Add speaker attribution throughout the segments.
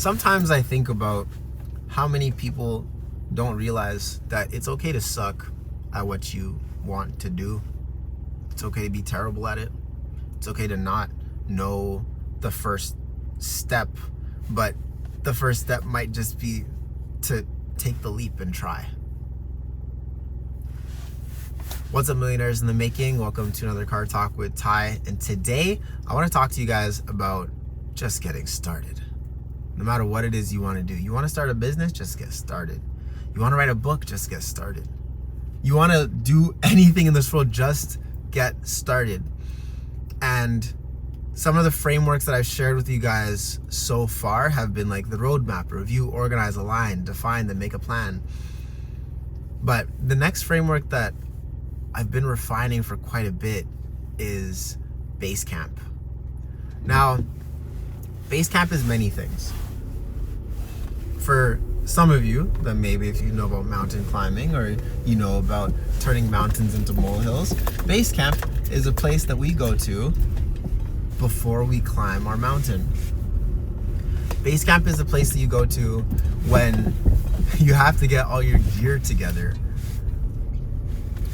Speaker 1: Sometimes I think about how many people don't realize that it's okay to suck at what you want to do. It's okay to be terrible at it. It's okay to not know the first step, but the first step might just be to take the leap and try. What's up, millionaires in the making? Welcome to another Car Talk with Ty. And today I want to talk to you guys about just getting started. No matter what it is you want to do. You want to start a business? Just get started. You want to write a book? Just get started. You want to do anything in this world? Just get started. And some of the frameworks that I've shared with you guys so far have been like the roadmap: review, organize, align, define, then make a plan. But the next framework that I've been refining for quite a bit is Basecamp. Now, Basecamp is many things. For some of you, then maybe if you know about mountain climbing or you know about turning mountains into molehills, Basecamp is a place that we go to before we climb our mountain. Basecamp is a place that you go to when you have to get all your gear together.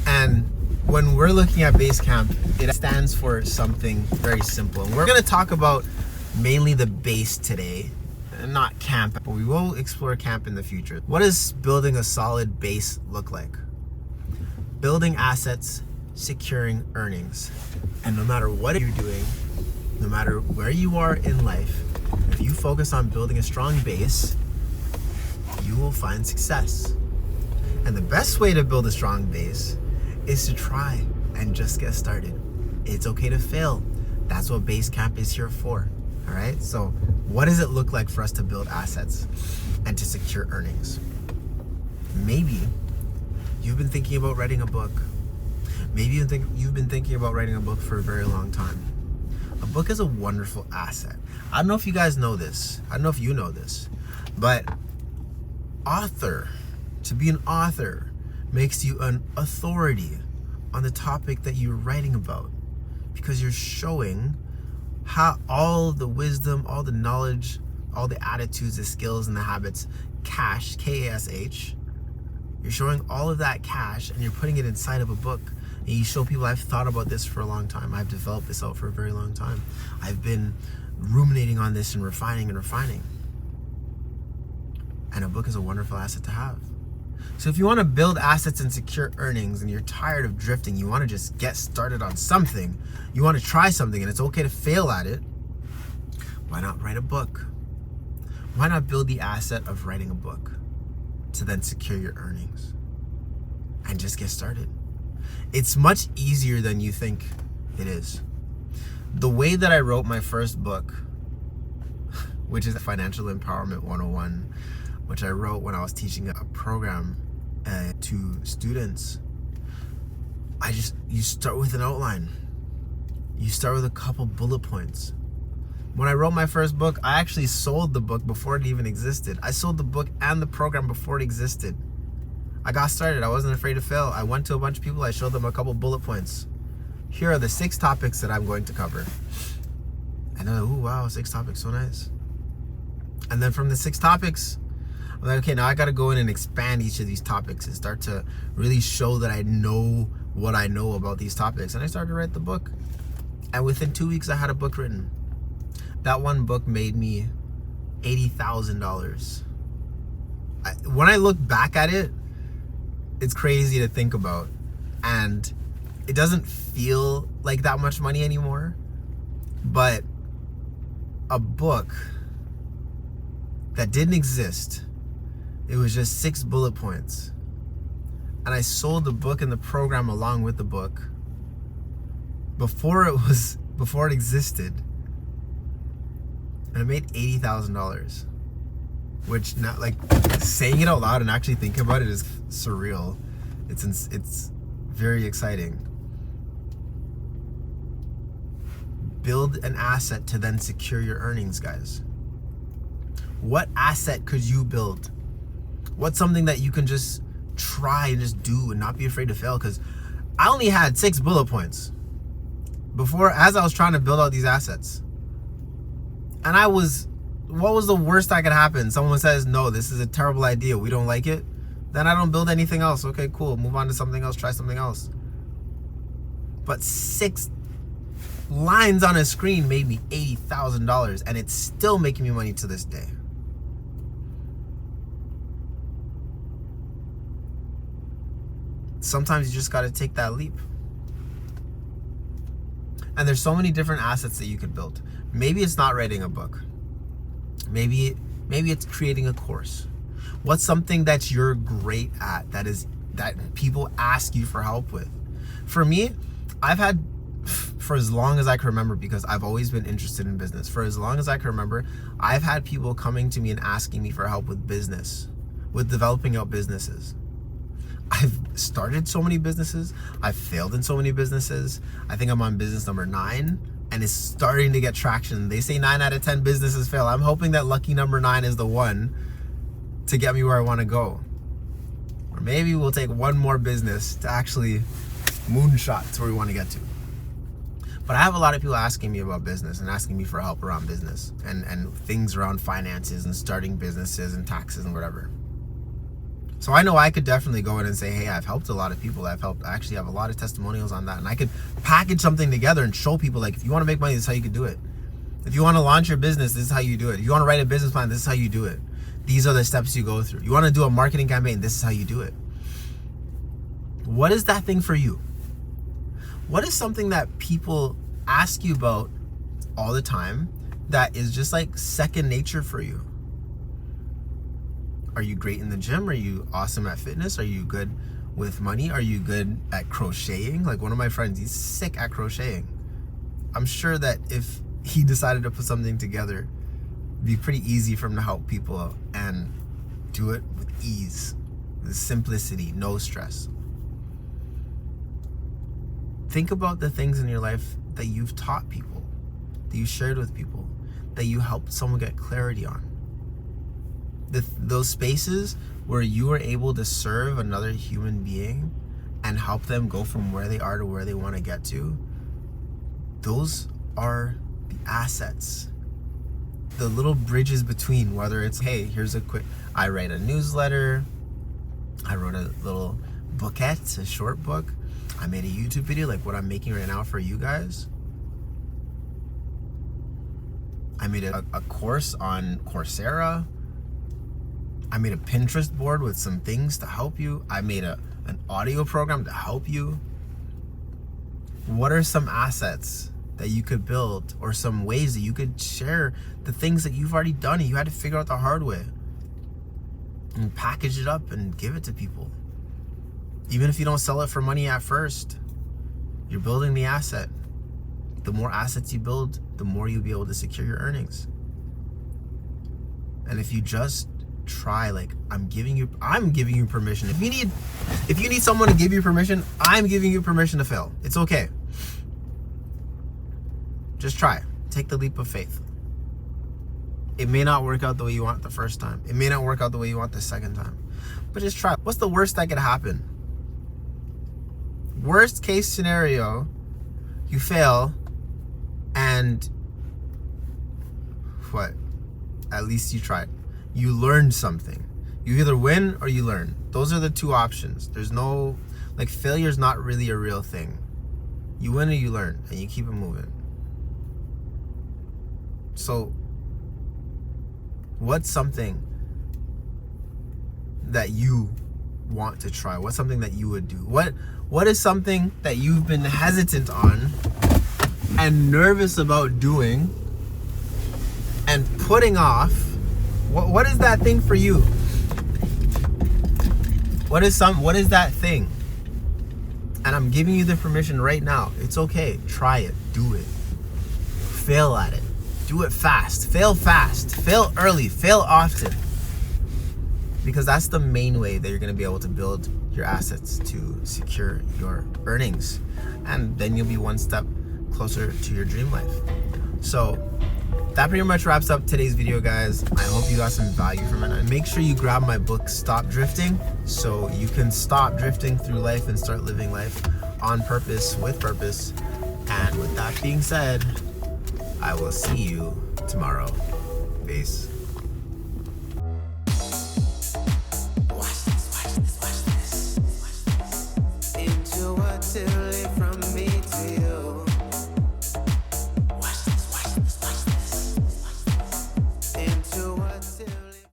Speaker 1: And when we're looking at Basecamp, it stands for something very simple. And we're going to talk about mainly the base today, and not camp, but we will explore camp in the future. What does building a solid base look like? Building assets, securing earnings. And no matter what you're doing, no matter where you are in life, if you focus on building a strong base, you will find success. And the best way to build a strong base is to try and just get started. It's okay to fail. That's what Basecamp is here for. All right, so what does it look like for us to build assets and to secure earnings? Maybe you've been thinking about writing a book. Maybe you've been thinking about writing a book for a very long time. A book is a wonderful asset. I don't know if you guys know this. I don't know if you know this, but to be an author makes you an authority on the topic that you're writing about, because you're showing how all the wisdom, all the knowledge, all the attitudes, the skills, and the habits, cash, K-A-S-H, you're showing all of that cash and you're putting it inside of a book. And you show people, I've thought about this for a long time. I've developed this out for a very long time. I've been ruminating on this and refining. And a book is a wonderful asset to have. So if you want to build assets and secure earnings and you're tired of drifting, you want to just get started on something, you want to try something and it's okay to fail at it, why not write a book? Why not build the asset of writing a book to then secure your earnings and just get started? It's much easier than you think it is. The way that I wrote my first book, which is Financial Empowerment 101, which I wrote when I was teaching a program to students, you start with an outline. You start with a couple bullet points. When I wrote my first book, I actually sold the book before it even existed. I sold the book and the program before it existed. I got started. I wasn't afraid to fail. I went to a bunch of people. I showed them a couple bullet points. Here are the 6 topics that I'm going to cover. And they're like, oh, wow, 6 topics, so nice. And then from the 6 topics, I'm like, okay, now I got to go in and expand each of these topics and start to really show that I know what I know about these topics. And I started to write the book. And within 2 weeks, I had a book written. That one book made me $80,000. When I look back at it, it's crazy to think about. And it doesn't feel like that much money anymore. But a book that didn't exist, it was just 6 bullet points. And I sold the book and the program along with the book before it existed. And I made $80,000, which, not like saying it out loud and actually thinking about it, is surreal. It's very exciting. Build an asset to then secure your earnings, guys. What asset could you build? What's something that you can just try and just do and not be afraid to fail? Because I only had 6 bullet points before, as I was trying to build out these assets. And I was what was the worst that could happen? Someone says, no, this is a terrible idea, we don't like it. Then I don't build anything else. Okay, cool. Move on to something else. Try something else. But 6 lines on a screen made me $80,000, and it's still making me money to this day. Sometimes you just got to take that leap. And there's so many different assets that you could build. Maybe it's not writing a book. Maybe it's creating a course. What's something that you're great at that people ask you for help with? For me, I've had, for as long as I can remember, because I've always been interested in business, for as long as I can remember, I've had people coming to me and asking me for help with business, with developing out businesses. I've started so many businesses. I've failed in so many businesses. I think I'm on business number 9, and it's starting to get traction. They say 9 out of 10 businesses fail. I'm hoping that lucky number 9 is the one to get me where I want to go. Or maybe we'll take one more business to actually moonshot to where we want to get to. But I have a lot of people asking me about business and asking me for help around business and things around finances and starting businesses and taxes and whatever. So I know I could definitely go in and say, hey, I've helped a lot of people. I actually have a lot of testimonials on that. And I could package something together and show people, like, if you want to make money, this is how you can do it. If you want to launch your business, this is how you do it. If you want to write a business plan, this is how you do it. These are the steps you go through. You want to do a marketing campaign, this is how you do it. What is that thing for you? What is something that people ask you about all the time that is just like second nature for you? Are you great in the gym? Are you awesome at fitness? Are you good with money? Are you good at crocheting? Like one of my friends, he's sick at crocheting. I'm sure that if he decided to put something together, it'd be pretty easy for him to help people and do it with ease, with simplicity, no stress. Think about the things in your life that you've taught people, that you shared with people, that you helped someone get clarity on. Those spaces where you were able to serve another human being and help them go from where they are to where they want to get to, those are the assets. The little bridges between, whether it's, hey, here's a quick, I write a newsletter, I wrote a little bookette, a short book, I made a YouTube video like what I'm making right now for you guys. I made a course on Coursera. I made a Pinterest board with some things to help you. I made an audio program to help you. What are some assets that you could build, or some ways that you could share the things that you've already done and you had to figure out the hard way, and package it up and give it to people? Even if you don't sell it for money at first, you're building the asset. The more assets you build, the more you'll be able to secure your earnings. And if you just try, like, I'm giving you permission. If you need someone to give you permission, I'm giving you permission to fail. It's okay. Just try. Take the leap of faith. It may not work out the way you want the first time. It may not work out the way you want the second time. But just try. What's the worst that could happen? Worst case scenario, you fail, and what? At least you tried. You learned something. You either win or you learn. Those are the two options. There's no, like, failure's not really a real thing. You win or you learn, and you keep it moving. So, what's something that you want to try? What's something that you would do? What is something that you've been hesitant on and nervous about doing and putting off? What is that thing for you? What is that thing? And I'm giving you the permission right now. It's okay. Try it. Do it. Fail at it. Do it fast. Fail fast. Fail early. Fail often. Because that's the main way that you're going to be able to build your assets to secure your earnings. And then you'll be one step closer to your dream life. So that pretty much wraps up today's video, guys. I hope you got some value from it. And make sure you grab my book, Stop Drifting, so you can stop drifting through life and start living life on purpose, with purpose. And with that being said, I will see you tomorrow.
Speaker 2: Peace.